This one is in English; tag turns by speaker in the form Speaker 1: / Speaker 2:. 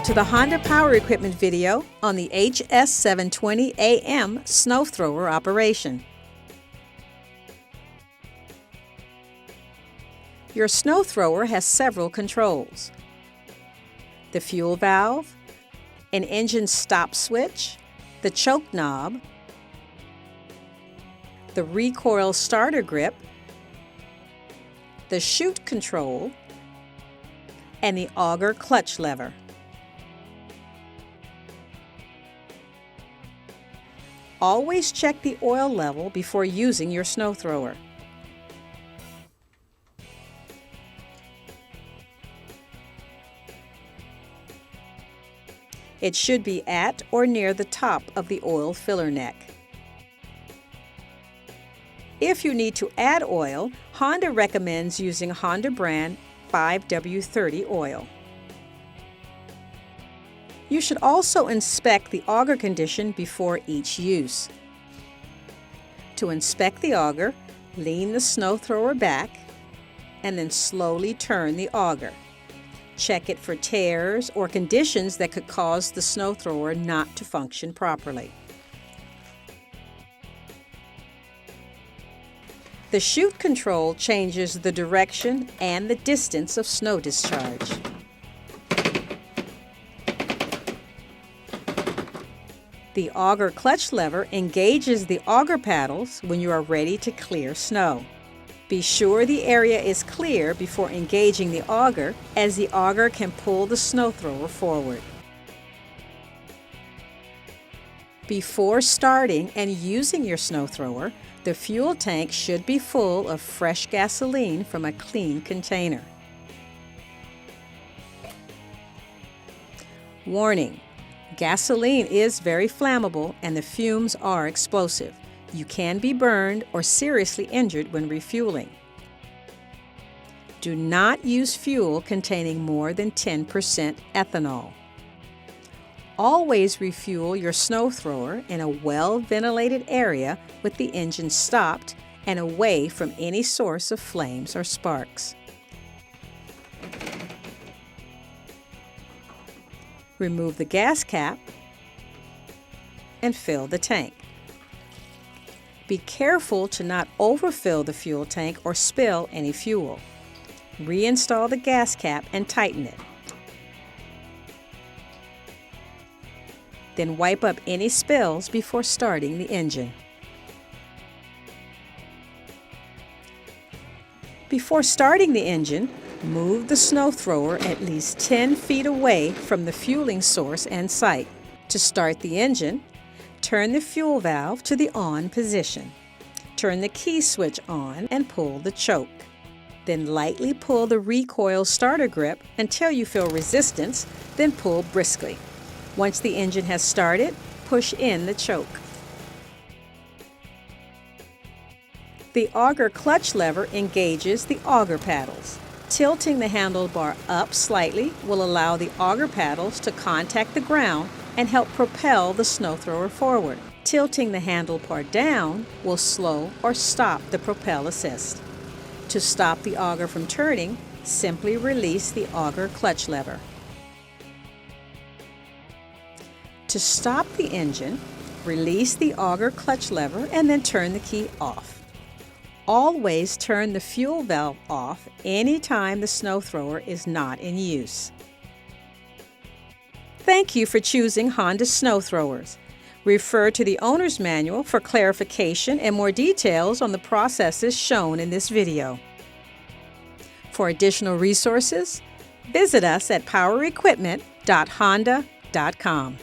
Speaker 1: to the Honda Power Equipment video on the HS720AM snow thrower operation. Your snow thrower has several controls: the fuel valve, an engine stop switch, the choke knob, the recoil starter grip, the chute control, and the auger clutch lever. Always check the oil level before using your snow thrower. It should be at or near the top of the oil filler neck. If you need to add oil, Honda recommends using Honda brand 5W30 oil. You should also inspect the auger condition before each use. To inspect the auger, lean the snow thrower back and then slowly turn the auger. Check it for tears or conditions that could cause the snow thrower not to function properly. The chute control changes the direction and the distance of snow discharge. The auger clutch lever engages the auger paddles when you are ready to clear snow. Be sure the area is clear before engaging the auger, as the auger can pull the snow thrower forward. Before starting and using your snow thrower, the fuel tank should be full of fresh gasoline from a clean container. Warning: gasoline is very flammable and the fumes are explosive. You can be burned or seriously injured when refueling. Do not use fuel containing more than 10% ethanol. Always refuel your snow thrower in a well-ventilated area with the engine stopped and away from any source of flames or sparks. Remove the gas cap and fill the tank. Be careful to not overfill the fuel tank or spill any fuel. Reinstall the gas cap and tighten it. Then wipe up any spills before starting the engine. Before starting the engine, move the snow thrower at least 10 feet away from the fueling source and site. To start the engine, turn the fuel valve to the on position. Turn the key switch on and pull the choke. Then lightly pull the recoil starter grip until you feel resistance, then pull briskly. Once the engine has started, push in the choke. The auger clutch lever engages the auger paddles. Tilting the handlebar up slightly will allow the auger paddles to contact the ground and help propel the snow thrower forward. Tilting the handlebar down will slow or stop the propel assist. To stop the auger from turning, simply release the auger clutch lever. To stop the engine, release the auger clutch lever and then turn the key off. Always turn the fuel valve off anytime the snow thrower is not in use. Thank you for choosing Honda snow throwers. Refer to the owner's manual for clarification and more details on the processes shown in this video. For additional resources, visit us at powerequipment.honda.com.